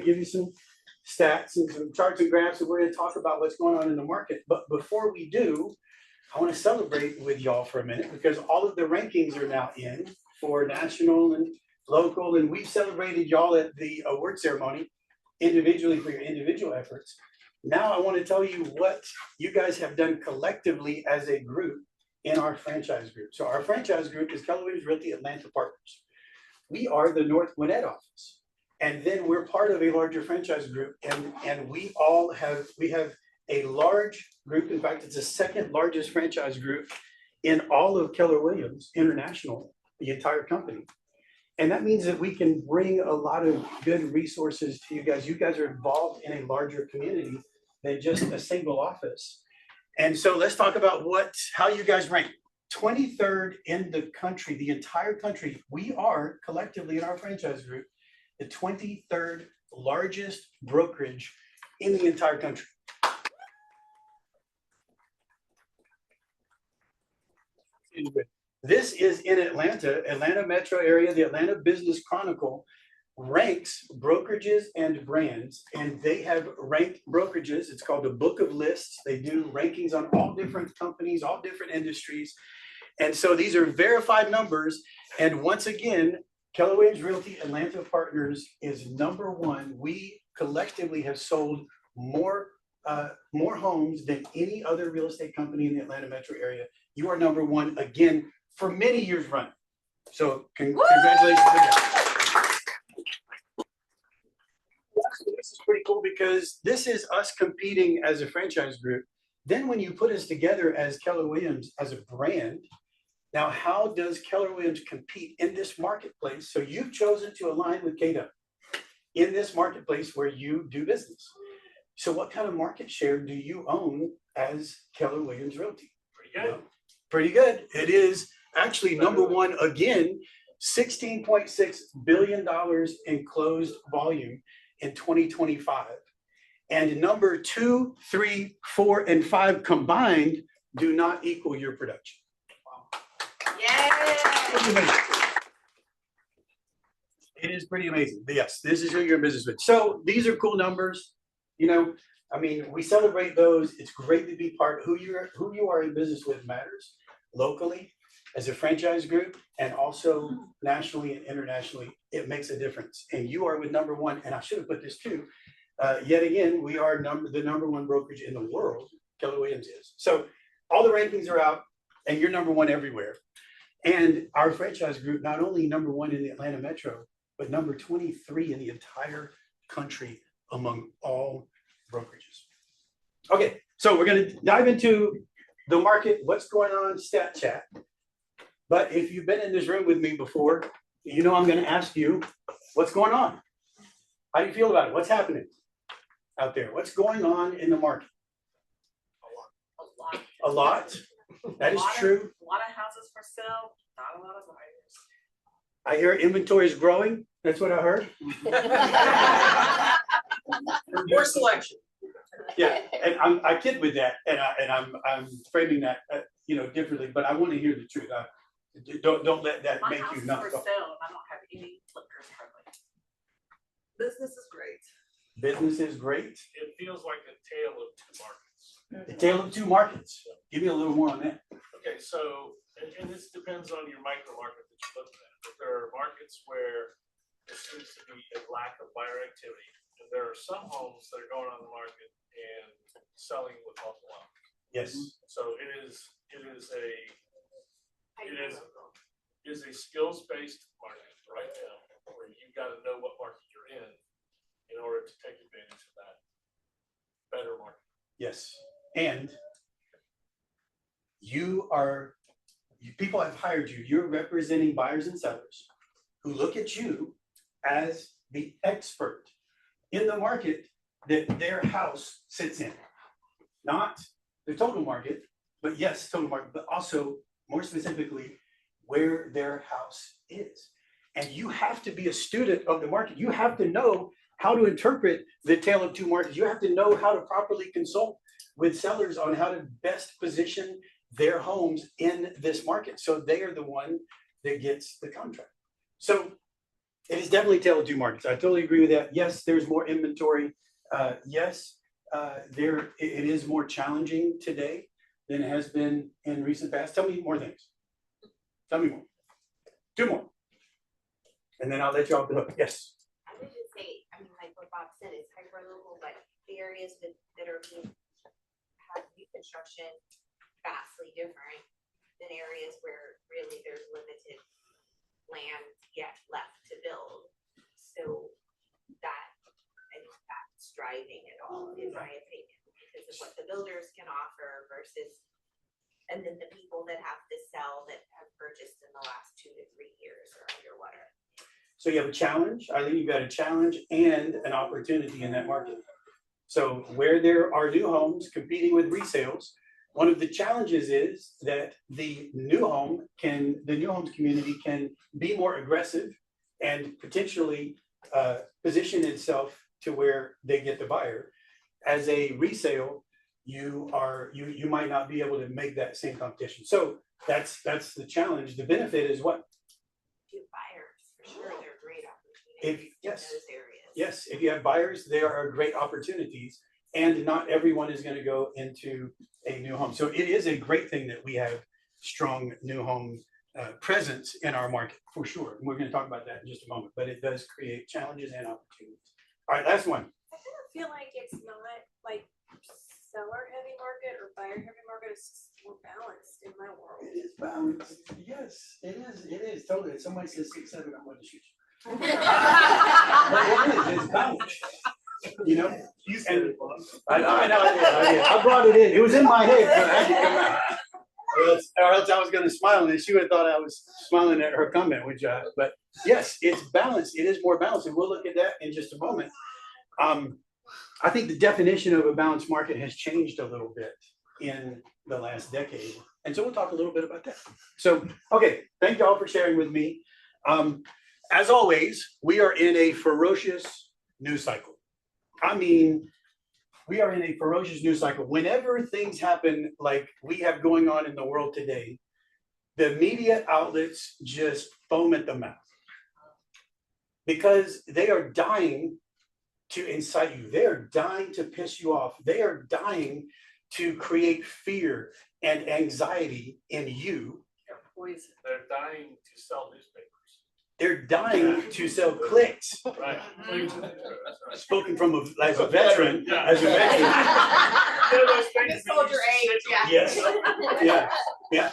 give you some stats and some charts and graphs, and we're going to talk about what's going on in the market. But before we do, I want to celebrate with y'all for a minute because all of the rankings are now in for national and local, and we've celebrated y'all at the award ceremony individually for your individual efforts. Now I want to tell you what you guys have done collectively as a group in our franchise group. So our franchise group is Keller Williams Realty Atlanta Partners. We are the North Gwinnett office. And then we're part of a larger franchise group, and we have a large group. In fact, it's the second largest franchise group in all of Keller Williams International, the entire company. And that means that we can bring a lot of good resources to you guys. You guys are involved in a larger community than just a single office. And so let's talk about how you guys rank. 23rd in the country, the entire country. We are collectively in our franchise group the 23rd largest brokerage in the entire country. This is in Atlanta metro area. The Atlanta Business Chronicle ranks brokerages and brands, and they have ranked brokerages. It's called the Book of Lists. They do rankings on all different companies, all different industries. And so these are verified numbers. And once again, Keller Williams Realty Atlanta Partners is number one. We collectively have sold more homes than any other real estate company in the Atlanta metro area. You are number one again for many years running. So congratulations to that. This is pretty cool because this is us competing as a franchise group. Then when you put us together as Keller Williams as a brand, now how does Keller Williams compete in this marketplace? So you've chosen to align with KW in this marketplace where you do business. So what kind of market share do you own as Keller Williams Realty? Pretty good. Pretty good. It is actually number one again, $16.6 billion in closed volume in 2025. And number 2, 3, 4, and 5 combined do not equal your production. Wow. Yay! It is pretty amazing. But yes, this is who you're in business with. So these are cool numbers. You know, I mean, we celebrate those. It's great to be part of who you are in business with matters locally as a franchise group and also nationally and internationally. It makes a difference. And you are with number one. And I should have put this too. Yet again, we are the number one brokerage in the world. Keller Williams is. So all the rankings are out and you're number one everywhere. And our franchise group, not only number one in the Atlanta metro, but number 23 in the entire country among all brokerages. Okay, so we're going to dive into the market, what's going on, stat chat. But if you've been in this room with me before, you know I'm going to ask you, what's going on? How do you feel about it? What's happening out there? What's going on in the market? A lot. That is true. A lot of houses for sale, not a lot of buyers. I hear inventory is growing. That's what I heard. More selection. Yeah, and I kid with that, and I'm framing that differently. But I want to hear the truth. Don't let that make you not. My house is for sale. I don't have any flippers hardly. Business is great. Business is great. It feels like a tale of two markets. The tale of two markets. Give me a little more on that. Okay, so and this depends on your micro market that you're looking at. But there are markets where there seems to be a lack of buyer activity, and there are some homes that are going on the market and selling with multiple offers. Yes. So it is a skills-based market right now, where you've got to know what market you're in order to take advantage of that better market. Yes, and people have hired you. You're representing buyers and sellers who look at you as the expert in the market that their house sits in. Not the total market, but yes, total market, but also more specifically where their house is. And you have to be a student of the market. You have to know how to interpret the tale of two markets. You have to know how to properly consult with sellers on how to best position their homes in this market. So they are the one that gets the contract. So It is definitely tailored to markets. I totally agree with that. Yes, there's more inventory. Yes, it is more challenging today than it has been in recent past. Tell me more things. Tell me more. Two more. And then I'll let you off the hook. Yes. I would just say, I mean, like what Bob said, it's hyper local, but the areas that are being have new construction vastly different than areas where really there's limited land yet left to build. So that, I think that's driving it all, in my opinion, because of what the builders can offer versus, and then the people that have to sell that have purchased in the last 2 to 3 years are underwater. So you have a challenge. I think you've got a challenge and an opportunity in that market. So where there are new homes competing with resales, one of the challenges is that the new homes community can be more aggressive and potentially position itself to where they get the buyer. As a resale, you might not be able to make that same competition. So that's the challenge. The benefit is what? Few buyers, for sure, they're great If opportunities in yes, those areas. yes, if you have buyers, there are great opportunities, and not everyone is going to go into a new home. So it is a great thing that we have strong new home presence in our market for sure. And we're going to talk about that in just a moment, but it does create challenges and opportunities. All right, last one. I kind of feel like it's not like seller heavy market or buyer heavy market. It's just more balanced in my world. It is balanced. Yes, it is. It is totally. If somebody says 6, 7, I'm going to shoot you. But it is. It's balanced. You know, You said it, Bob. I know. I brought it in. It was in my head, but I had to come out. Or else I was going to smile, and she would have thought I was smiling at her comment, which but yes, it's balanced. It is more balanced, and we'll look at that in just a moment. I think the definition of a balanced market has changed a little bit in the last decade, and so we'll talk a little bit about that. So, okay, thank y'all for sharing with me. As always, we are in a ferocious news cycle. I mean, we are in a ferocious news cycle. Whenever things happen like we have going on in the world today, the media outlets just foam at the mouth because they are dying to incite you. They are dying to piss you off. They are dying to create fear and anxiety in you. They're dying to sell newspapers. They're dying to sell clicks. Right. Spoken from as a veteran, as a veteran. The soldier age, yeah. Yes, yeah.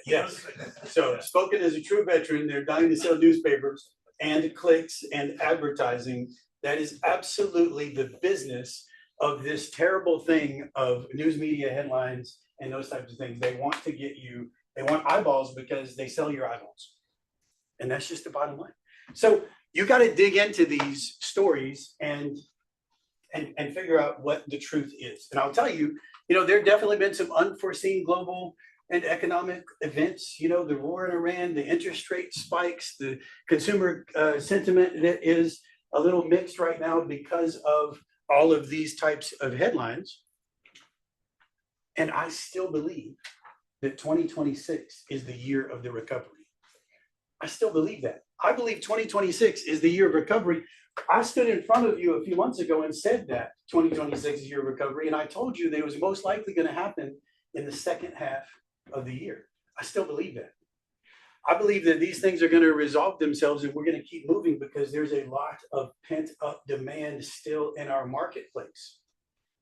Yes. So spoken as a true veteran, they're dying to sell newspapers and clicks and advertising. That is absolutely the business of this terrible thing of news media headlines and those types of things. They want to get you, they want eyeballs because they sell your eyeballs. And that's just the bottom line. So you got to dig into these stories and figure out what the truth is. And I'll tell you, there have definitely been some unforeseen global and economic events. The war in Iran, the interest rate spikes, the consumer sentiment that is a little mixed right now because of all of these types of headlines. And I still believe that 2026 is the year of the recovery. I still believe that. I believe 2026 is the year of recovery. I stood in front of you a few months ago and said that 2026 is the year of recovery, and I told you that it was most likely going to happen in the second half of the year. I still believe that. I believe that these things are going to resolve themselves and we're going to keep moving because there's a lot of pent up demand still in our marketplace.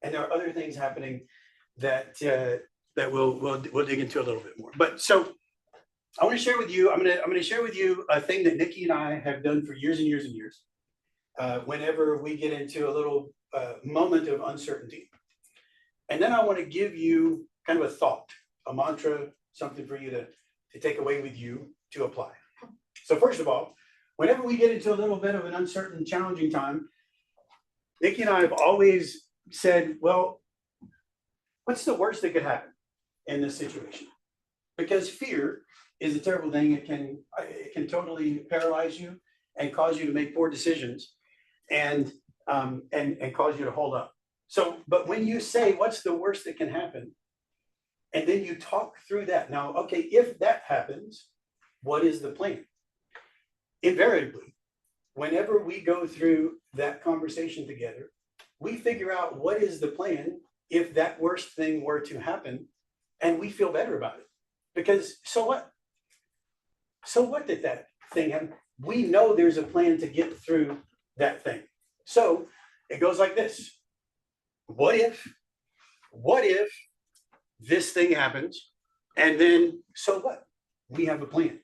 And there are other things happening that we'll dig into a little bit more. But so I want to share with you, I'm going to share with you a thing that Nikki and I have done for years and years and years. Whenever we get into a little moment of uncertainty. And then I want to give you kind of a thought, a mantra, something for you to take away with you to apply. So first of all, whenever we get into a little bit of an uncertain, challenging time, Nikki and I have always said, well, what's the worst that could happen in this situation? Because fear is a terrible thing. It can totally paralyze you and cause you to make poor decisions and cause you to hold up. So, but when you say, what's the worst that can happen? And then you talk through that. Now, okay, if that happens, what is the plan? Invariably, whenever we go through that conversation together, we figure out what is the plan if that worst thing were to happen, and we feel better about it. Because so what? So what did that thing happen? We know there's a plan to get through that thing. So it goes like this. What if this thing happens, and then so what? We have a plan.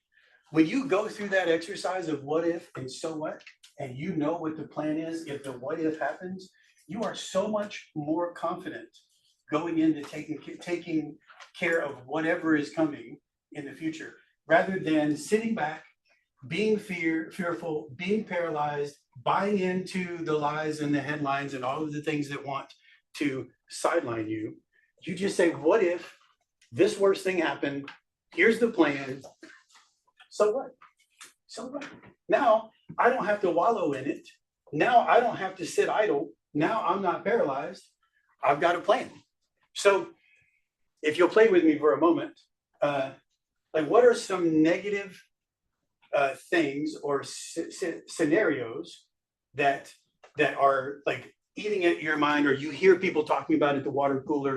When you go through that exercise of what if and so what, and you know what the plan is, if the what if happens, you are so much more confident going into taking care of whatever is coming in the future, rather than sitting back, being fearful, being paralyzed, buying into the lies and the headlines and all of the things that want to sideline you. You just say, what if this worst thing happened? Here's the plan. So what? So what? Now I don't have to wallow in it. Now I don't have to sit idle. Now I'm not paralyzed. I've got a plan. So if you'll play with me for a moment, like what are some negative things or scenarios that are like eating at your mind, or you hear people talking about at the water cooler?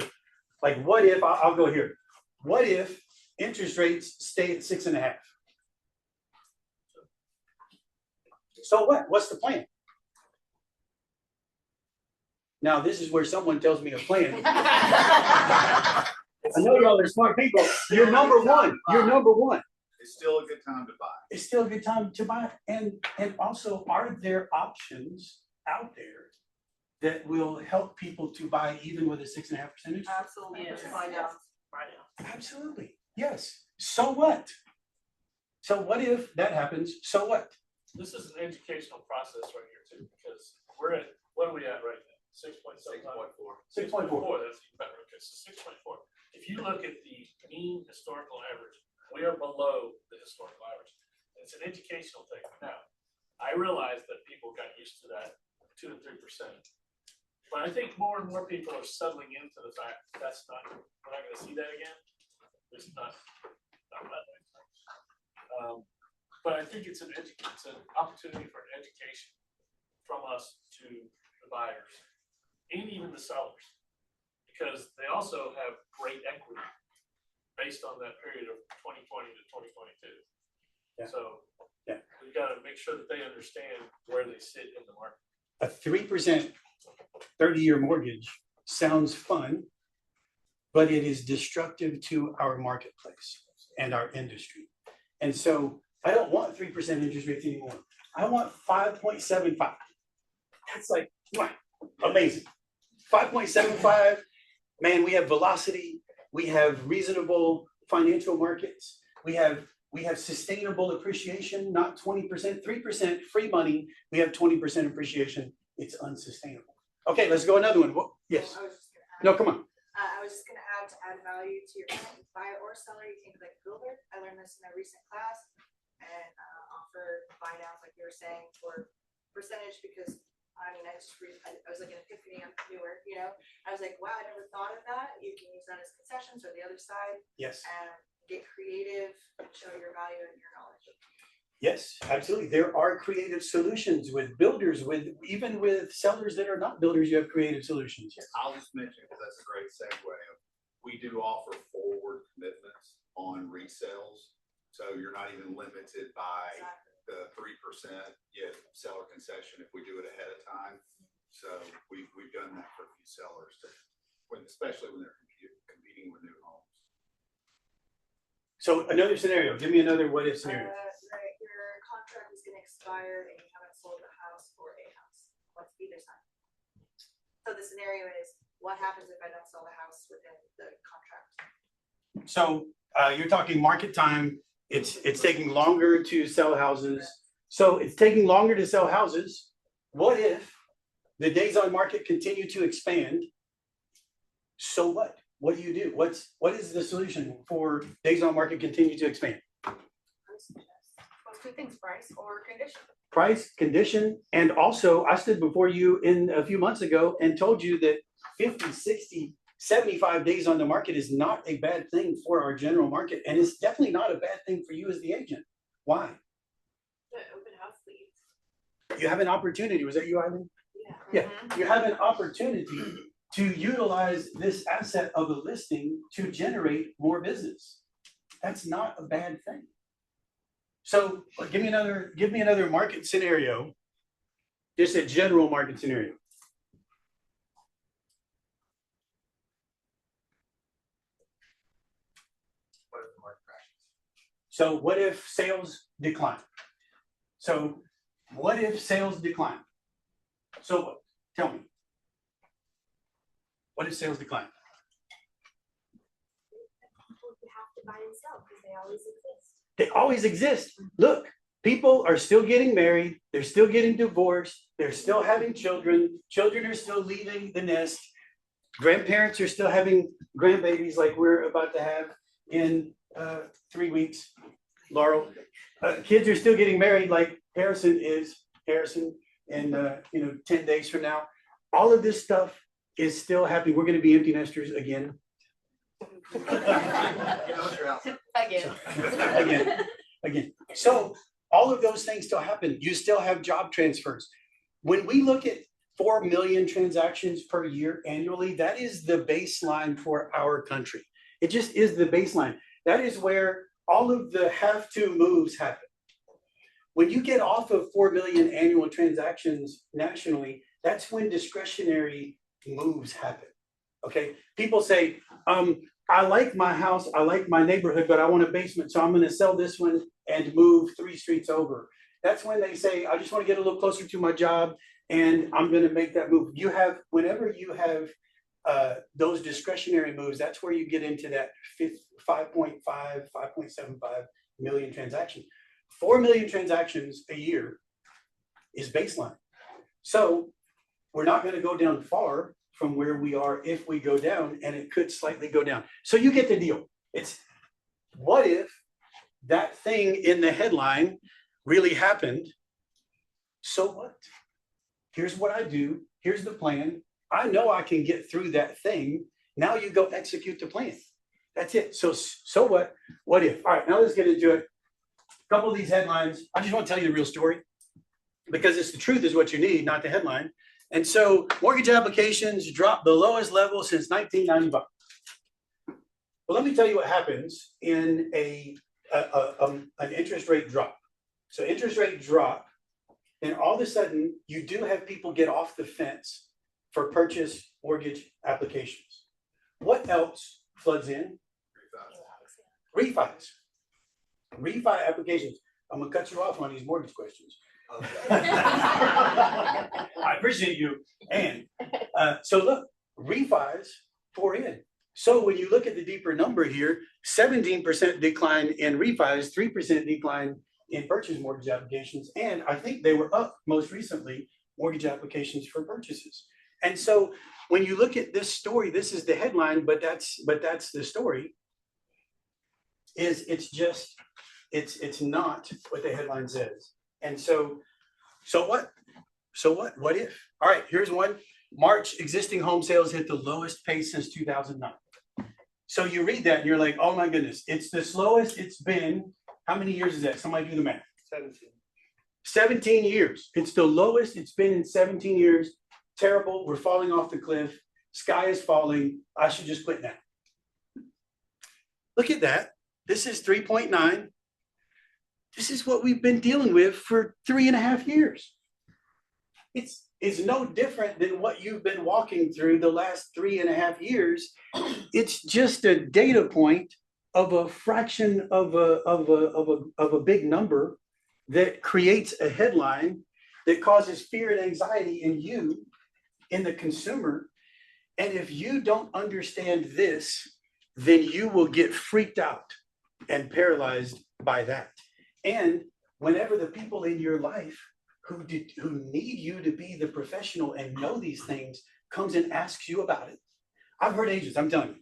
Like what if, I'll go here. What if interest rates stay at 6.5? So what? What's the plan? Now, this is where someone tells me a plan. I know y'all are smart people. You're number one. You're number one. It's still a good time to buy. It's still a good time to buy. And also, are there options out there that will help people to buy even with a 6.5% interest? Absolutely. Yes. Find out right now. Absolutely. Yes. So what? So what if that happens? So what? This is an educational process right here too, because we're at, what are we at right now? 6.4. 6.4. That's even better. Okay, so 6.4. If you look at the mean historical average, we are below the historical average. It's an educational thing. Now, I realize that people got used to that 2 to 3%, but I think more and more people are settling into the fact that's not, we're not going to see that again. It's not that way. But I think it's an opportunity for an education from us to the buyers and even the sellers, because they also have great equity based on that period of 2020 to 2022. Yeah. So yeah, we've got to make sure that they understand where they sit in the market. A 3% 30-year mortgage sounds fun, but it is destructive to our marketplace and our industry. And so I don't want 3% interest rates anymore. I want 5.75. That's like, wow, amazing. 5.75, man, we have velocity, we have reasonable financial markets, we have sustainable appreciation, not 20%, 3% free money, we have 20% appreciation. It's unsustainable. Okay, let's go another one. Yes. I was just gonna add. No, come on. I was just gonna add to add value to your buyer or seller, you think like builder. I learned this in a recent class and offer buy downs like you were saying for percentage, because I mean, I was like an epiphany, I'm newer, you know. I was like, wow, I never thought of that. You can use that as concessions or the other side Yes. and get creative and show your value and your knowledge. Yes, absolutely. There are creative solutions with builders, even with sellers that are not builders, you have creative solutions. Yes. I'll just mention, because that's a great segue, we do offer forward commitments on resales. So you're not even limited by the 3%, yet seller concession if we do it ahead of time. So we've done that for a few sellers, especially when they're competing with new homes. So another scenario, give me another what if scenario. Right, your contract is gonna expire and you haven't sold a house or a house. What's either side? So the scenario is, what happens if I don't sell the house within the contract? So you're talking market time. It's taking longer to sell houses. So it's taking longer to sell houses. What if the days on market continue to expand? So what? What do you do? What is the solution for days on market continue to expand? Well, 2 things, price or condition. Price, condition, and also I stood before you a few months ago and told you that 50, 60, 75 days on the market is not a bad thing for our general market, and it's definitely not a bad thing for you as the agent. Why? The open house leads. You have an opportunity. Was that you, Eileen? Yeah, you have an opportunity to utilize this asset of a listing to generate more business. That's not a bad thing. So give me another market scenario. Just a general market scenario. So what if sales decline? So what if sales decline? So what? Tell me. What if sales decline? People have to buy and sell because they always exist. They always exist. Look, people are still getting married. They're still getting divorced. They're still having children. Children are still leaving the nest. Grandparents are still having grandbabies like we're about to have in 3 weeks. Laurel, kids are still getting married like Harrison in 10 days from now. All of this stuff is still happening. We're going to be empty nesters again. Again. So all of those things still happen. You still have job transfers. When we look at 4 million transactions per year annually, that is the baseline for our country. It just is the baseline. That is where all of the have to moves happen. When you get off of 4 million annual transactions nationally, that's when discretionary moves happen. Okay, people say, I like my house, I like my neighborhood, but I want a basement, so I'm going to sell this one and move 3 streets over. That's when they say, I just want to get a little closer to my job and I'm going to make that move. Whenever you have those discretionary moves, that's where you get into that 5.75 million transactions. 4 million transactions a year is baseline. So we're not going to go down far from where we are if we go down, and it could slightly go down. So you get the deal. It's what if that thing in the headline really happened? So what? Here's what I do. Here's the plan. I know I can get through that thing. Now you go execute the plan. That's it. So what? What if? All right, now let's get into it. A couple of these headlines. I just want to tell you the real story because it's the truth is what you need, not the headline. And so mortgage applications dropped the lowest level since 1995. Well, let me tell you what happens in an interest rate drop. So interest rate drop, and all of a sudden you do have people get off the fence for purchase mortgage applications. What else floods in? Refis. Refi applications. I'm gonna cut you off on these mortgage questions. Okay. I appreciate you. And so look, refis pour in. So when you look at the deeper number here, 17% decline in refis, 3% decline in purchase mortgage applications, and I think they were up most recently, mortgage applications for purchases. And so when you look at this story, this is the headline, but that's the story. It's not what the headline says. And so what? What if? All right, here's one. March existing home sales hit the lowest pace since 2009. So you read that and you're like, oh my goodness, it's the slowest it's been. How many years is that? Somebody do the math. 17 years. It's the lowest it's been in 17 years. Terrible. We're falling off the cliff. Sky is falling. I should just quit now. Look at that. This is 3.9. This is what we've been dealing with for 3.5 years. It's no different than what you've been walking through the last 3.5 years. It's just a data point of a fraction of a big number that creates a headline that causes fear and anxiety in you, in the consumer. And if you don't understand this, then you will get freaked out and paralyzed by that. And whenever the people in your life who need you to be the professional and know these things comes and asks you about it. I've heard agents, I'm telling you.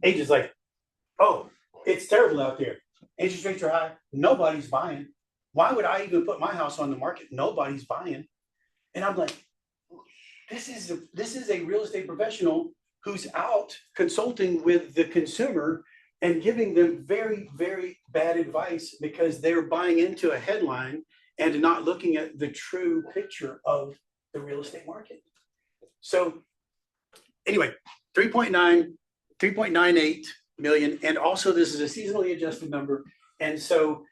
Agents like, oh, it's terrible out there. Interest rates are high. Nobody's buying. Why would I even put my house on the market? Nobody's buying. And I'm like, this is a real estate professional who's out consulting with the consumer and giving them very, very bad advice because they're buying into a headline and not looking at the true picture of the real estate market. So anyway, 3.98 million, and also this is a seasonally adjusted number. And so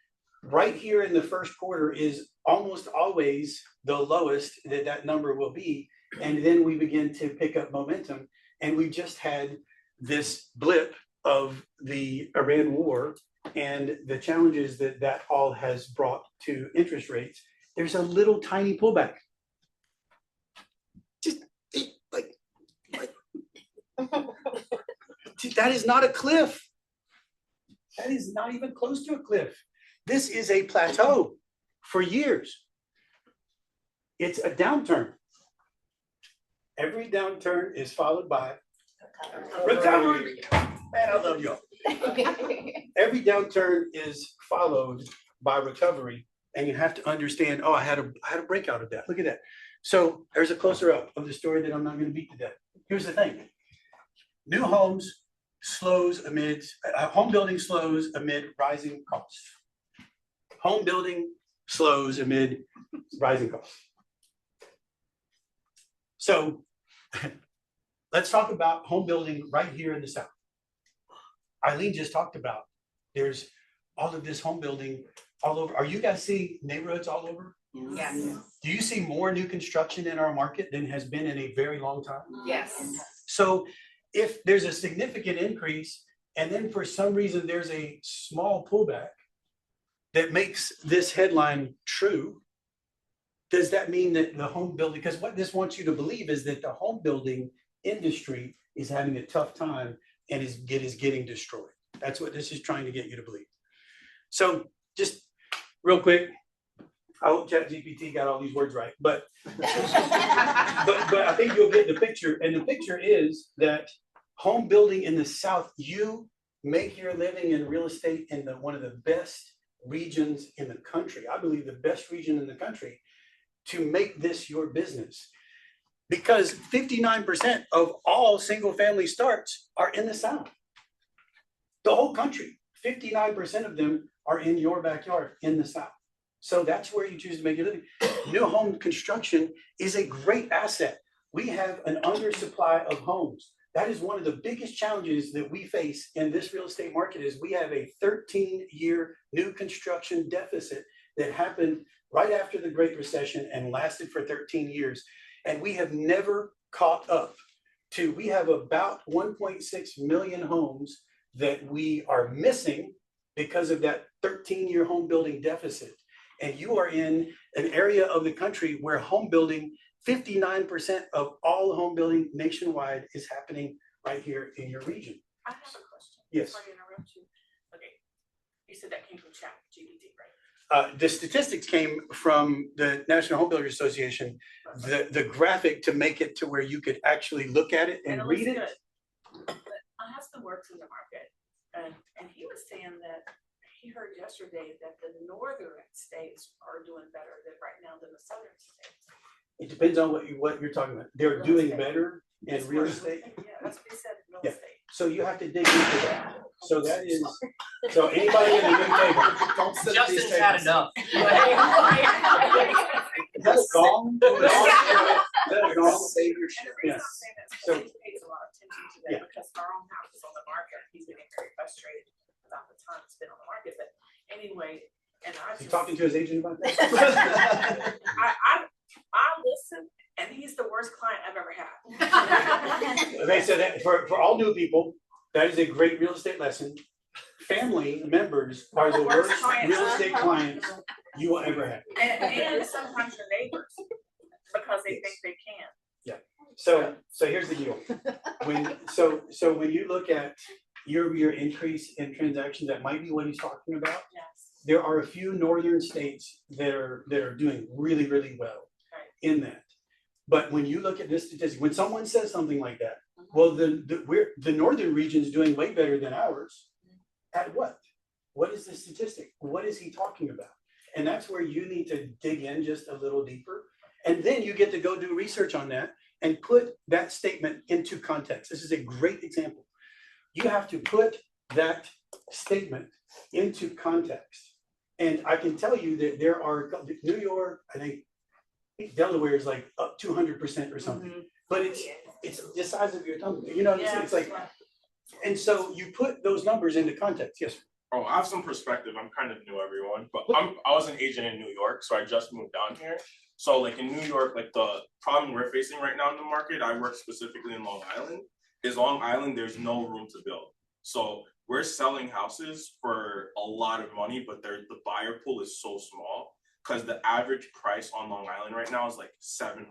right here in the first quarter is almost always the lowest that number will be. And then we begin to pick up momentum. And we just had this blip of the Iran war and the challenges that all has brought to interest rates. There's a little tiny pullback. Just like that is not a cliff. That is not even close to a cliff. This is a plateau for years. It's a downturn. Every downturn is followed by recovery. Man, I love y'all. Every downturn is followed by recovery, and you have to understand, oh, I had a breakout of that. Look at that. So there's a closer up of the story that I'm not going to beat to death. Here's the thing. New homes slows amid, home building slows amid rising costs. Home building slows amid rising costs. So let's talk about home building right here in the South. Eileen just talked about, there's all of this home building all over. Are you guys seeing neighborhoods all over? Yes. Do you see more new construction in our market than has been in a very long time? Yes. So if there's a significant increase and then for some reason there's a small pullback that makes this headline true, does that mean that the home building, because what this wants you to believe is that the home building industry is having a tough time and is getting destroyed. That's what this is trying to get you to believe. So just real quick, I hope ChatGPT got all these words right, but I think you'll get the picture. And the picture is that home building in the South, you make your living in real estate in one of the best regions in the country. I believe the best region in the country to make this your business. Because 59% of all single family starts are in the South. The whole country, 59% of them are in your backyard in the South. So that's where you choose to make your living. New home construction is a great asset. We have an undersupply of homes. That is one of the biggest challenges that we face in this real estate market is we have a 13-year new construction deficit that happened right after the Great Recession and lasted for 13 years. And we have never caught up to, we have about 1.6 million homes that we are missing because of that 13-year home building deficit. And you are in an area of the country where home building, 59% of all home building nationwide is happening right here in your region. I have a question. Yes. Sorry to interrupt you. Okay. You said that came from ChatGPT, right? The statistics came from the National Home Builders Association, the graphic to make it to where you could actually look at it and read it. But my husband works in the market and he was saying that he heard yesterday that the northern states are doing better right now than the southern states. It depends on what you're talking about. They're Real doing estate. better in That's real what- estate. Yeah, that's what he said, real Yeah. estate. So you have to dig into that. So that is, so anybody in the new table, Don't sit at these Justin's had tables. enough. is that a gong? Is that a gong? And the reason Yes. I'm saying that is So- because he pays a lot of attention to Yeah. that, because our own house is on the market, and he's getting very frustrated about the time it's been on the market, but anyway, and I Is he just. talking to his agent about that? I listen, and he's the worst client I've ever had. Okay, so that for all new people, that is a great real estate lesson. Family members are the worst real estate clients you will ever have. And sometimes your neighbors, because they think they can. So here's the deal. When you look at year-over-year increase in transactions, that might be what he's talking about. Yes. There are a few northern states that are doing really, really well Right. in that. But when you look at this statistic, when someone says something like that, well, the northern region is doing way better than ours. At what? What is the statistic? What is he talking about? And that's where you need to dig in just a little deeper. And then you get to go do research on that and put that statement into context. This is a great example. You have to put that statement into context. And I can tell you that there are, New York, I think Delaware is like up 200% or something. But it's the size of your thumb, you know what I'm saying? It's like, and so you put those numbers into context, yes. Oh, I have some perspective. I'm kind of new, everyone, but I was an agent in New York, so I just moved down here. So like in New York, like the problem we're facing right now in the market, I work specifically in Long Island, is Long Island, there's no room to build. So we're selling houses for a lot of money, but the buyer pool is so small because the average price on Long Island right now is like $750,000.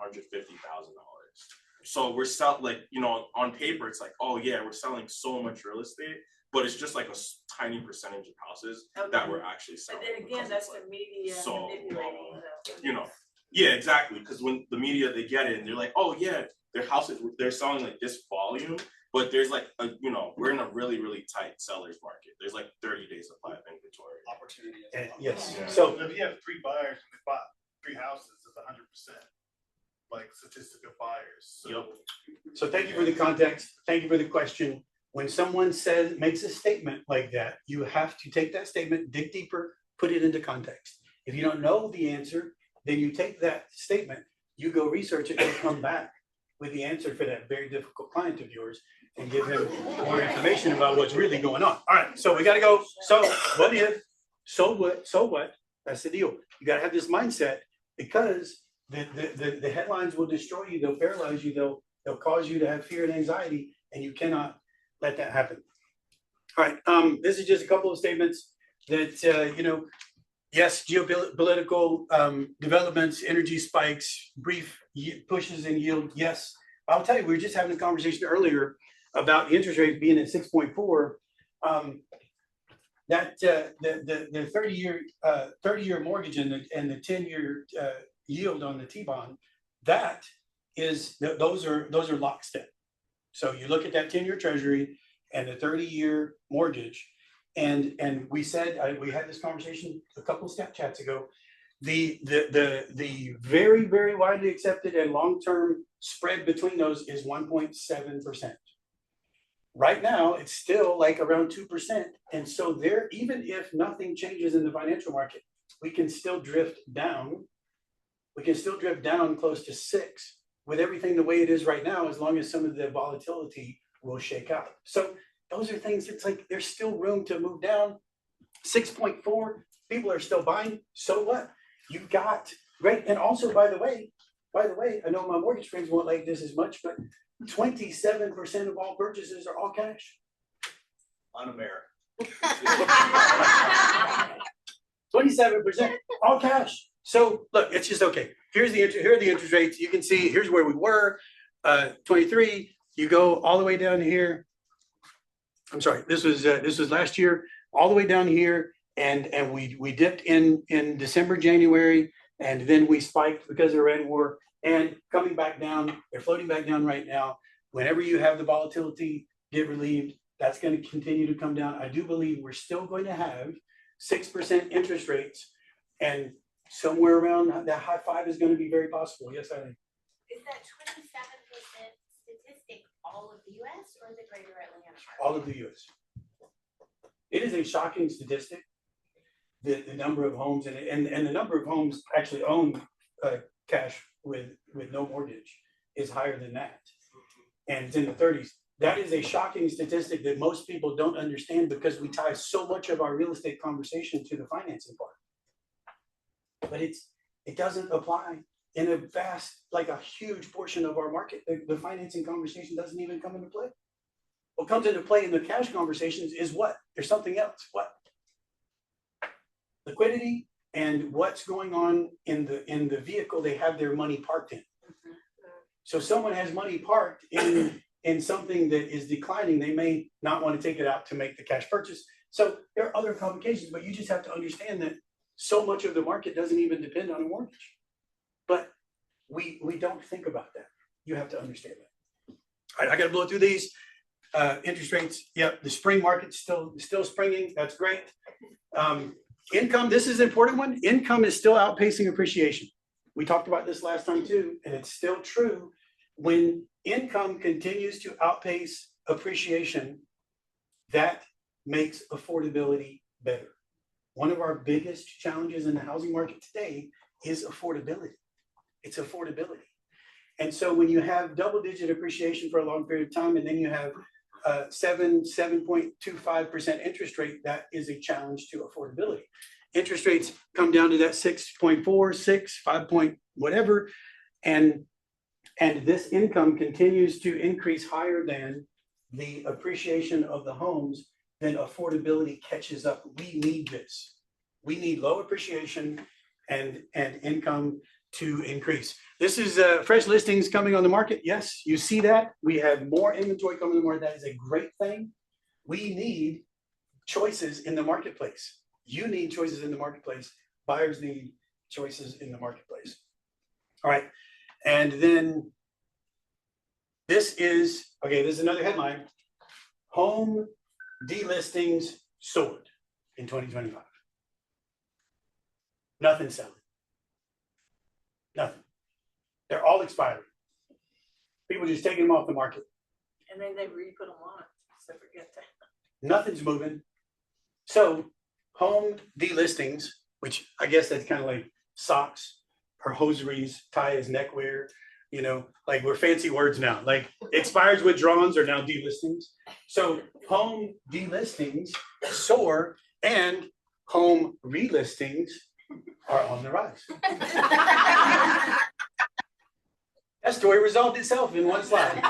So we're like, you know, on paper, it's like, oh yeah, we're selling so much real estate, but it's just like a tiny percentage of houses that we're actually But selling. then again, that's the media So, manipulating the. you know, yeah, exactly. Because when the media, they get it and they're like, oh yeah, their houses, they're selling like this volume, but there's like, you know, we're in a really, really tight seller's market. There's like 30 days supply of inventory. Opportunity. Yes, Yeah. so, If you have 3 buyers and they bought 3 houses, it's 100%. Like statistic of buyers. So Yep. so thank you for the context, thank you for the question. When someone makes a statement like that, you have to take that statement, dig deeper, put it into context. If you don't know the answer, then you take that statement, you go research it, and come back with the answer for that very difficult client of yours and give him more information about what's really going on. All right, so we gotta go. So what if, so what? That's the deal. You gotta have this mindset because the headlines will destroy you, they'll paralyze you, they'll cause you to have fear and anxiety, and you cannot let that happen. All right, this is just a couple of statements that, you know, yes, geopolitical developments, energy spikes, brief pushes in yield, yes. I'll tell you, we were just having a conversation earlier about the interest rate being at 6.4. That the 30-year mortgage and the 10-year yield on the T-bond, that is, those are lockstep. So you look at that 10-year treasury and the 30-year mortgage, and we said, we had this conversation a couple of Snapchats ago, the very, very widely accepted and long-term spread between those is 1.7%. Right now, it's still like around 2%. And so there, even if nothing changes in the financial market, we can still drift down. We can still drift down close to 6 with everything the way it is right now, as long as some of the volatility will shake out. So those are things, it's like there's still room to move down. 6.4, people are still buying. So what? You've got, right? And also, by the way, I know my mortgage friends won't like this as much, but 27% of all purchases are all cash. Un-American. 27% all cash. So look, it's just okay. Here are the interest rates. You can see here's where we were. 23. You go all the way down here. I'm sorry. This was last year. All the way down here, and we dipped in December, January, and then we spiked because of the Iran war. And coming back down, they're floating back down right now. Whenever you have the volatility get relieved, that's going to continue to come down. I do believe we're still going to have 6% interest rates, and somewhere around that high 5 is going to be very possible. Yes, Eileen. Is that 27% statistic all of the US or the greater Atlanta? All of the US. It is a shocking statistic, the number of homes and the number of homes actually owned cash with no mortgage is higher than that. And it's in the 30s. That is a shocking statistic that most people don't understand because we tie so much of our real estate conversation to the financing part. But it doesn't apply in a vast, like a huge portion of our market. The financing conversation doesn't even come into play. What comes into play in the cash conversations is what? There's something else. What? Liquidity and what's going on in the vehicle they have their money parked in. So someone has money parked in something that is declining, they may not want to take it out to make the cash purchase. So there are other complications, but you just have to understand that so much of the market doesn't even depend on a mortgage. But we don't think about that. You have to understand that. All right, I got to blow through these. Interest rates, yep, the spring market's still springing. That's great. Income, this is an important one. Income is still outpacing appreciation. We talked about this last time too, and it's still true. When income continues to outpace appreciation, that makes affordability better. one of our biggest challenges in the housing market today is affordability. It's affordability. And so when you have double-digit appreciation for a long period of time, and then you have 7.25% interest rate, that is a challenge to affordability. Interest rates come down to that 6.4, 6, 5 point whatever, and this income continues to increase higher than the appreciation of the homes, then affordability catches up. We need this. We need low appreciation and income to increase. This is fresh listings coming on the market. Yes, you see that. We have more inventory coming on the market. That is a great thing. We need choices in the marketplace. You need choices in the marketplace. Buyers need choices in the marketplace. All right. And then this is another headline. Home delistings soared in 2025. Nothing's selling. Nothing. They're all expiring. People just taking them off the market. And then they re-put them on, so forget that. Nothing's moving. So home delistings, which I guess that's kind of like socks or hosieries, tie as neckwear, you know, like we're fancy words now. Like expires withdrawals are now delistings. So home delistings soar and home relistings are on the rise. That story resolved itself in one slide.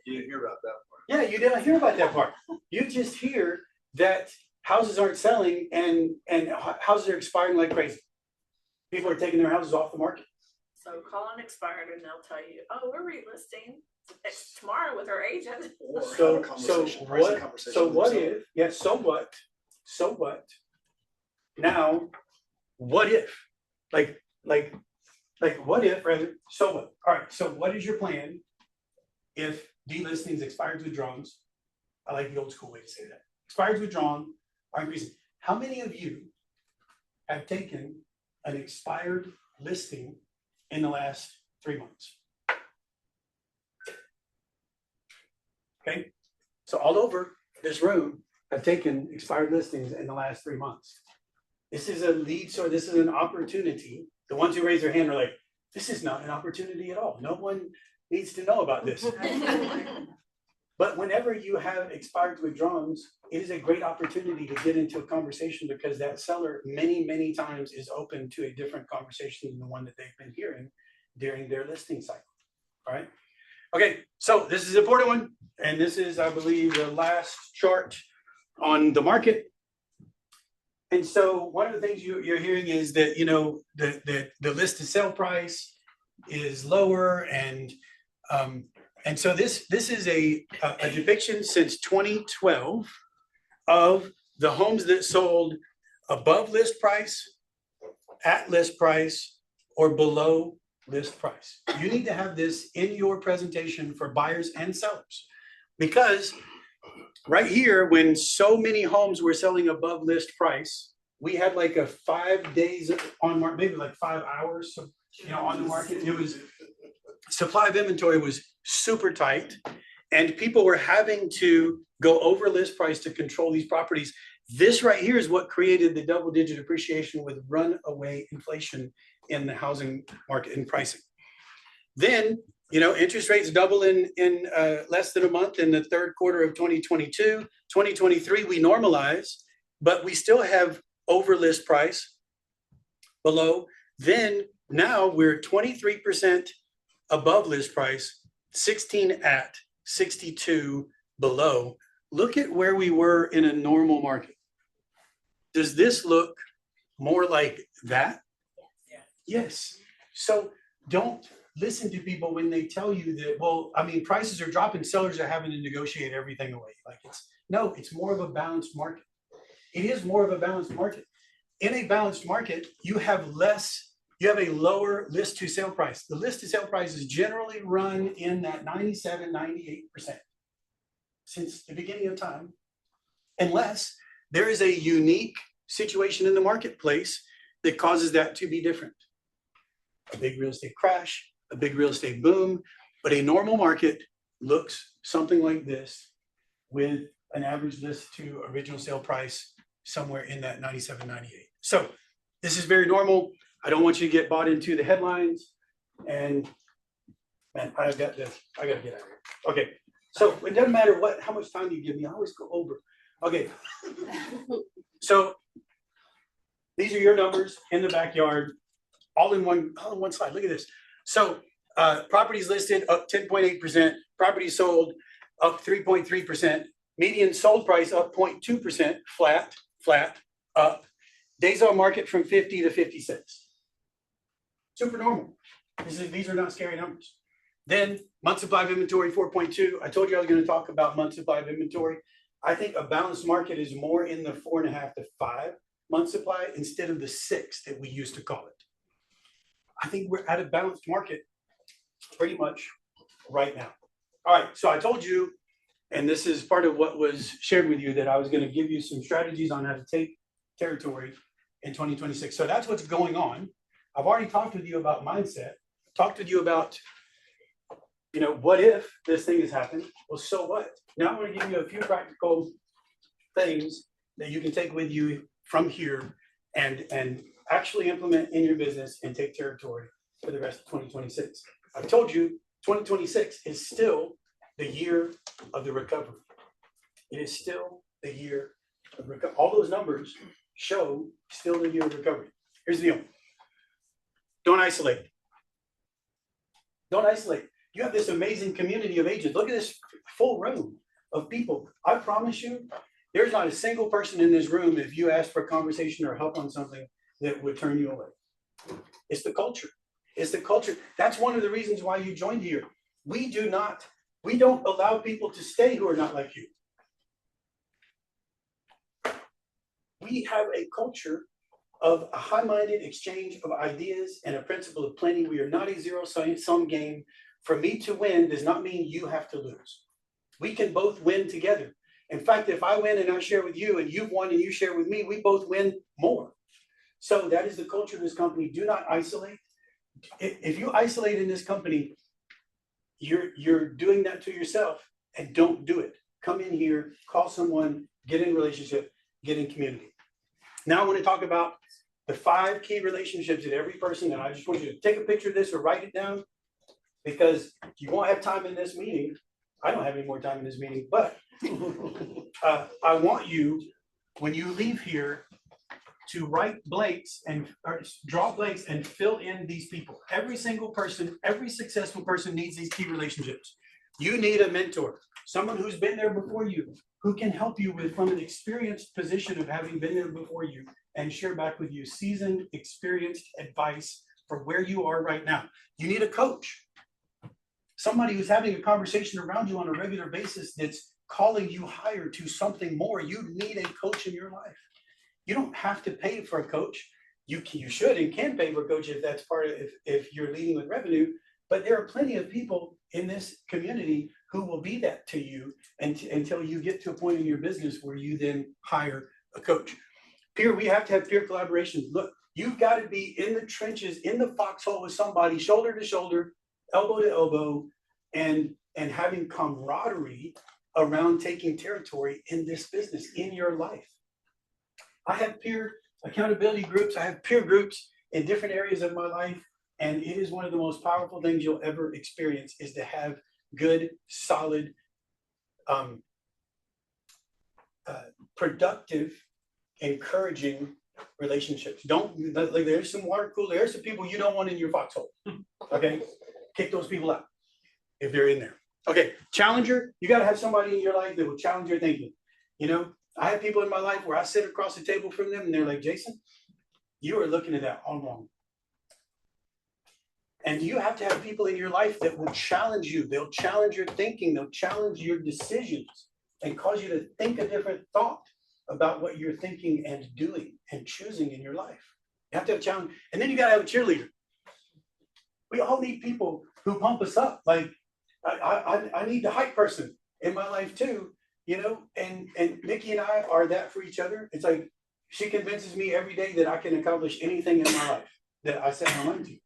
You didn't hear about that part. Yeah, you didn't hear about that part. You just hear that houses aren't selling and houses are expiring like crazy. People are taking their houses off the market. So call an expired and they'll tell you, oh, we're relisting tomorrow with our agent. So what if, yeah, so what? Now, what if? Like what if, rather, so what? All right, so what is your plan if delistings, expired withdrawals, I like the old school way to say that, expired withdrawn are increasing. How many of you have taken an expired listing in the last 3 months? Okay, so all over this room have taken expired listings in the last 3 months. This is a lead source, this is an opportunity. The ones who raise their hand are like, this is not an opportunity at all. No one needs to know about this. But whenever you have expired withdrawals, it is a great opportunity to get into a conversation because that seller many, many times is open to a different conversation than the one that they've been hearing during their listing cycle. All right. Okay, so this is an important one. And this is, I believe, the last chart on the market. And so one of the things you're hearing is that, you know, the list to sell price is lower. And so this is a depiction since 2012 of the homes that sold above list price, at list price, or below list price. You need to have this in your presentation for buyers and sellers, because right here, when so many homes were selling above list price, we had like a 5 days on market, maybe like 5 hours, you know, on the market. It was supply of inventory was super tight, and people were having to go over list price to control these properties. This right here is what created the double-digit appreciation with runaway inflation in the housing market and pricing. Then, you know, interest rates double in less than a month in the third quarter of 2022. 2023, we normalize, but we still have over list price below. Then now we're 23% above list price, 16 at, 62 below. Look at where we were in a normal market. Does this look more like that? Yes. So don't listen to people when they tell you that, well, I mean, prices are dropping, sellers are having to negotiate everything away. Like it's more of a balanced market. It is more of a balanced market. In a balanced market, you have a lower list to sale price. The list to sale price is generally run in that 97, 98% since the beginning of time, unless there is a unique situation in the marketplace that causes that to be different. A big real estate crash, a big real estate boom, but a normal market looks something like this with an average list to original sale price somewhere in that 97, 98. So this is very normal. I don't want you to get bought into the headlines. And man, I gotta get out of here. Okay, so it doesn't matter how much time you give me, I always go over. Okay. So these are your numbers in the backyard, all in one slide. Look at this. So properties listed up 10.8%, properties sold up 3.3%, median sold price up 0.2%, flat, up. Days on market from 50 to 56. Super normal. These are not scary numbers. Then month supply of inventory 4.2. I told you I was going to talk about month supply of inventory. I think a balanced market is more in the 4.5 to 5 month supply instead of the 6 that we used to call it. I think we're at a balanced market pretty much right now. All right, so I told you, and this is part of what was shared with you, that I was going to give you some strategies on how to take territory in 2026. So that's what's going on. I've already talked with you about mindset, talked with you about, what if this thing has happened? Well, so what? Now I'm going to give you a few practical things that you can take with you from here and actually implement in your business and take territory for the rest of 2026. I've told you 2026 is still the year of the recovery. It is still the year of recovery. All those numbers show still the year of recovery. Here's the deal. Don't isolate. Don't isolate. You have this amazing community of agents. Look at this full room of people. I promise you, there's not a single person in this room, if you ask for a conversation or help on something, that would turn you away. It's the culture. It's the culture. That's one of the reasons why you joined here. We don't allow people to stay who are not like you. We have a culture of a high-minded exchange of ideas and a principle of plenty. We are not a zero-sum game. For me to win does not mean you have to lose. We can both win together. In fact, if I win and I share with you and you've won and you share with me, we both win more. So that is the culture of this company. Do not isolate. If you isolate in this company, you're doing that to yourself, and don't do it. Come in here, call someone, get in relationship, get in community. Now I want to talk about the 5 key relationships that every person, and I just want you to take a picture of this or write it down, because you won't have time in this meeting. I don't have any more time in this meeting, but I want you, when you leave here, to write blanks or draw blanks and fill in these people. Every single person, every successful person needs these key relationships. You need a mentor, someone who's been there before you, who can help you from an experienced position of having been there before you and share back with you seasoned, experienced advice for where you are right now. You need a coach, somebody who's having a conversation around you on a regular basis that's calling you higher to something more. You need a coach in your life. You don't have to pay for a coach. You should and can pay for a coach if that's part of, if you're leading with revenue, but there are plenty of people in this community who will be that to you until you get to a point in your business where you then hire a coach. We have to have peer collaboration. Look, you've got to be in the trenches, in the foxhole with somebody, shoulder to shoulder, elbow to elbow, and having camaraderie around taking territory in this business, in your life. I have peer accountability groups. I have peer groups in different areas of my life. And it is one of the most powerful things you'll ever experience, is to have good, solid, productive, encouraging relationships. There's some water cooler. There's some people you don't want in your foxhole. Okay. Kick those people out if they're in there. Okay. Challenger. You got to have somebody in your life that will challenge your thinking. I have people in my life where I sit across the table from them and they're like, Jason, you are looking at that all wrong. And you have to have people in your life that will challenge you. They'll challenge your thinking. They'll challenge your decisions and cause you to think a different thought about what you're thinking and doing and choosing in your life. You have to have a challenge. And then you got to have a cheerleader. We all need people who pump us up. Like I need the hype person in my life too, and Nikki and I are that for each other. It's like she convinces me every day that I can accomplish anything in my life that I set my mind to.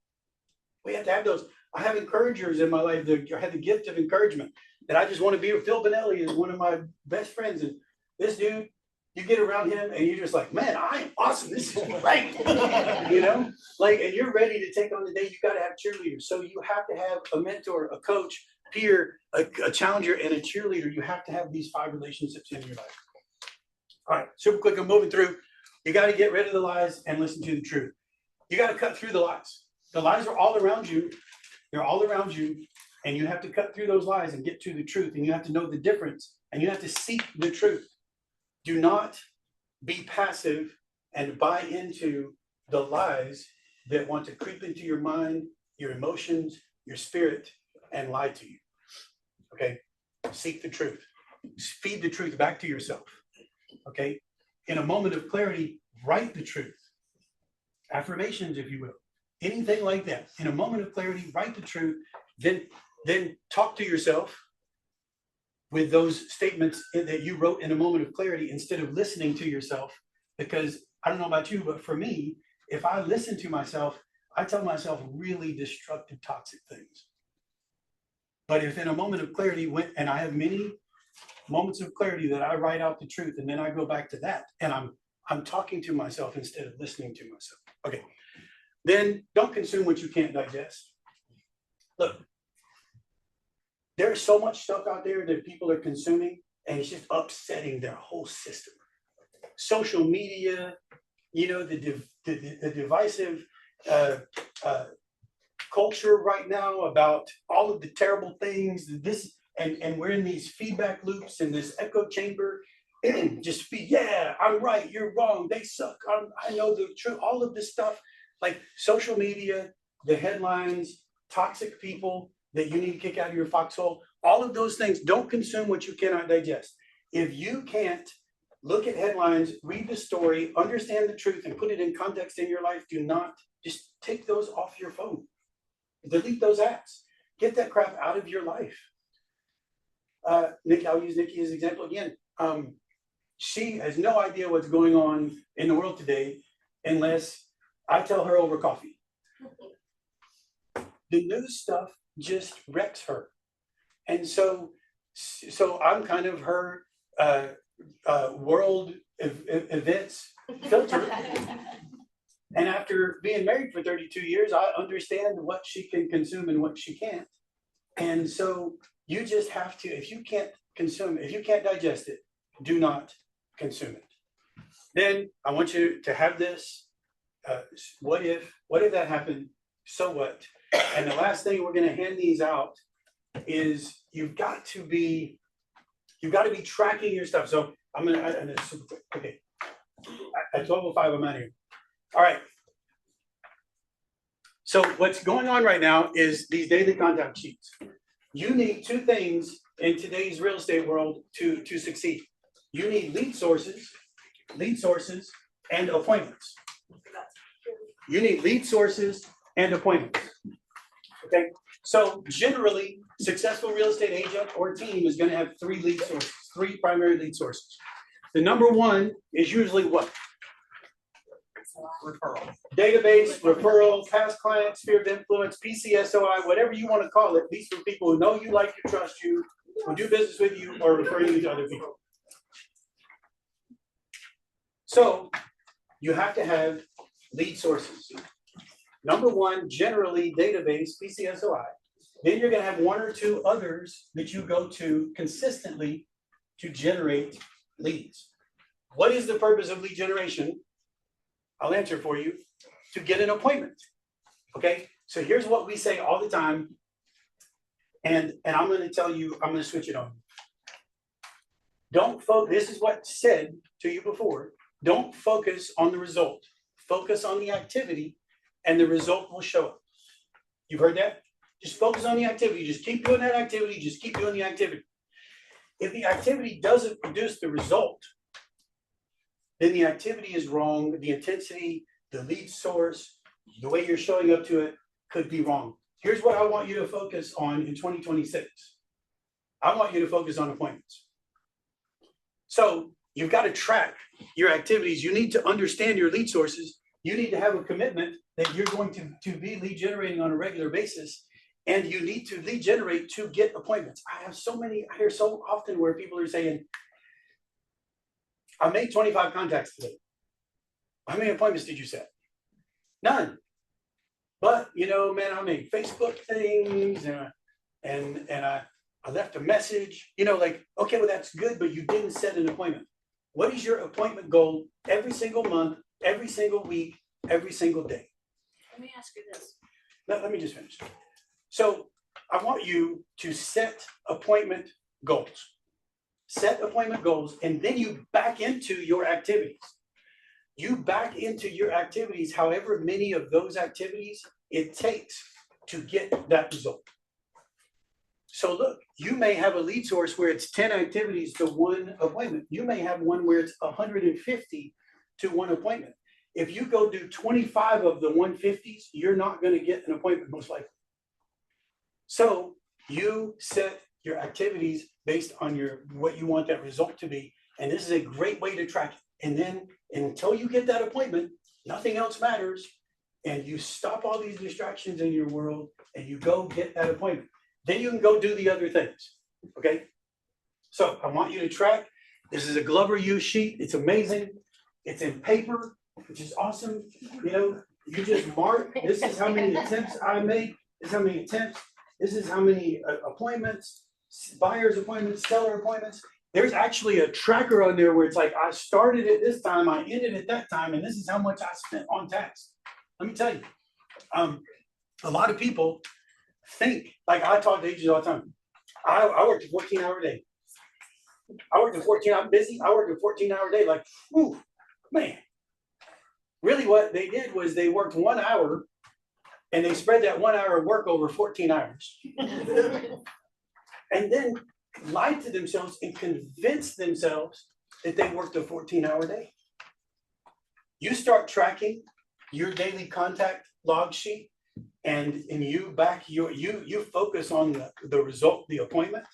We have to have those. I have encouragers in my life that have the gift of encouragement that I just want to be. Phil Benelli is one of my best friends. And this dude, You get around him and you're just like, man, I am awesome. This is great. You know, like, and you're ready to take on the day. You got to have cheerleaders. So you have to have a mentor, a coach, peer, a challenger, and a cheerleader. You have to have these 5 relationships in your life. All right, super quick. I'm moving through. You got to get rid of the lies and listen to the truth. You got to cut through the lies. The lies are all around you. They're all around you. And you have to cut through those lies and get to the truth. And you have to know the difference. And you have to seek the truth. Do not be passive and buy into the lies that want to creep into your mind, your emotions, your spirit, and lie to you. Okay? Seek the truth. Feed the truth back to yourself. Okay? In a moment of clarity, write the truth. Affirmations, if you will. Anything like that. In a moment of clarity, write the truth. Then talk to yourself with those statements that you wrote in a moment of clarity instead of listening to yourself. Because I don't know about you, but for me, if I listen to myself, I tell myself really destructive, toxic things. But if in a moment of clarity, and I have many moments of clarity that I write out the truth, and then I go back to that, and I'm talking to myself instead of listening to myself. Okay. Then don't consume what you can't digest. Look, there's so much stuff out there that people are consuming, and it's just upsetting their whole system. Social media, you know, the divisive culture right now about all of the terrible things. And we're in these feedback loops and this echo chamber. Just yeah, I'm right, you're wrong, they suck. I know the truth. All of this stuff, like social media, the headlines, toxic people that you need to kick out of your foxhole, all of those things. Don't consume what you cannot digest. If you can't look at headlines, read the story, understand the truth, and put it in context in your life, do not just take those off your phone. Delete those apps. Get that crap out of your life. Nikki, I'll use Nikki as an example again. She has no idea what's going on in the world today unless I tell her over coffee. The news stuff just wrecks her. And so I'm kind of her world events filter. And after being married for 32 years, I understand what she can consume and what she can't. And so you just have to, if you can't consume it, if you can't digest it, do not consume it. Then I want you to have this, what if that happened? So what? And the last thing we're going to hand these out is you've got to be tracking your stuff. So I'm going to, okay. At 12:05, I'm out of here. All right. So what's going on right now is these daily contact sheets. You need 2 things in today's real estate world to succeed. You need lead sources, and appointments. You need lead sources and appointments. Okay. So generally, successful real estate agent or team is going to have 3 lead sources, 3 primary lead sources. The number 1 is usually what? Referral. Database, referral, past client, sphere of influence, PCSOI, whatever you want to call it. These are people who know you, like you, trust you, who do business with you, or refer you to other people. So you have to have lead sources. Number 1, generally database, PCSOI. Then you're going to have 1 or 2 others that you go to consistently to generate leads. What is the purpose of lead generation? I'll answer for you. To get an appointment. Okay, so here's what we say all the time. And I'm going to tell you, I'm going to switch it on. Don't focus, this is what said to you before. Don't focus on the result. Focus on the activity and the result will show up. You've heard that? Just focus on the activity. Just keep doing that activity. Just keep doing the activity. If the activity doesn't produce the result, then the activity is wrong. The intensity, the lead source, the way you're showing up to it could be wrong. Here's what I want you to focus on in 2026. I want you to focus on appointments. So you've got to track your activities. You need to understand your lead sources. You need to have a commitment that you're going to be lead generating on a regular basis. And you need to lead generate to get appointments. I hear so often where people are saying, I made 25 contacts today. How many appointments did you set? None. But, you know, man, I made Facebook things and I left a message, you know, like, okay, well, that's good, but you didn't set an appointment. What is your appointment goal every single month, every single week, every single day? Let me ask you this. Let me just finish. So I want you to set appointment goals. Set appointment goals, and then you back into your activities. You back into your activities, however many of those activities it takes to get that result. So look, you may have a lead source where it's 10 activities to one appointment. You may have one where it's 150 to one appointment. If you go do 25 of the 150s, you're not going to get an appointment most likely. So you set your activities based on what you want that result to be. And this is a great way to track it. And then until you get that appointment, nothing else matters. And you stop all these distractions in your world and you go get that appointment. Then you can go do the other things. Okay. So I want you to track. This is a Glover U sheet. It's amazing. It's in paper, which is awesome. You know, you just mark, this is how many attempts I made. This is how many attempts. This is how many appointments, buyer's appointments, seller appointments. There's actually a tracker on there where it's like, I started at this time, I ended at that time, and this is how much I spent on tax. Let me tell you, a lot of people think, like I talk to agents all the time. I worked a 14-hour day. I worked a 14-hour, I'm busy. I worked a 14-hour day, like, whew, man. Really what they did was they worked 1 hour and they spread that 1 hour of work over 14 hours. And then lied to themselves and convinced themselves that they worked a 14-hour day. You start tracking your daily contact log sheet and you back you focus on the result, the appointment,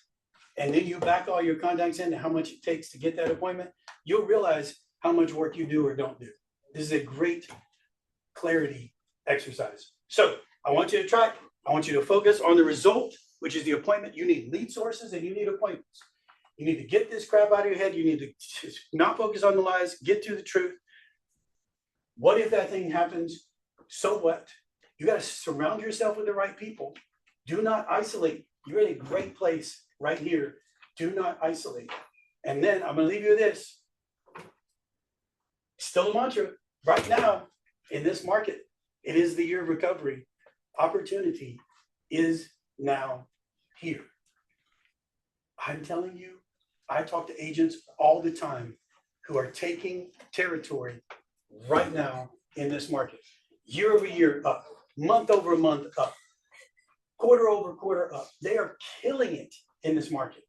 and then you back all your contacts into how much it takes to get that appointment, you'll realize how much work you do or don't do. This is a great clarity exercise. So I want you to track, I want you to focus on the result, which is the appointment. You need lead sources and you need appointments. You need to get this crap out of your head. You need to not focus on the lies, get to the truth. What if that thing happens? So what? You got to surround yourself with the right people. Do not isolate. You're in a great place right here. Do not isolate. And then I'm going to leave you with this. Still a mantra. Right now, in this market, it is the year of recovery. Opportunity is now here. I'm telling you, I talk to agents all the time who are taking territory right now in this market. Year over year up, month over month up, quarter over quarter up. They are killing it in this market,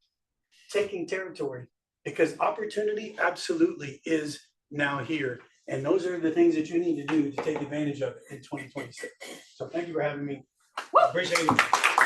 taking territory because opportunity absolutely is now here. And those are the things that you need to do to take advantage of it in 2026. So thank you for having me. Appreciate it.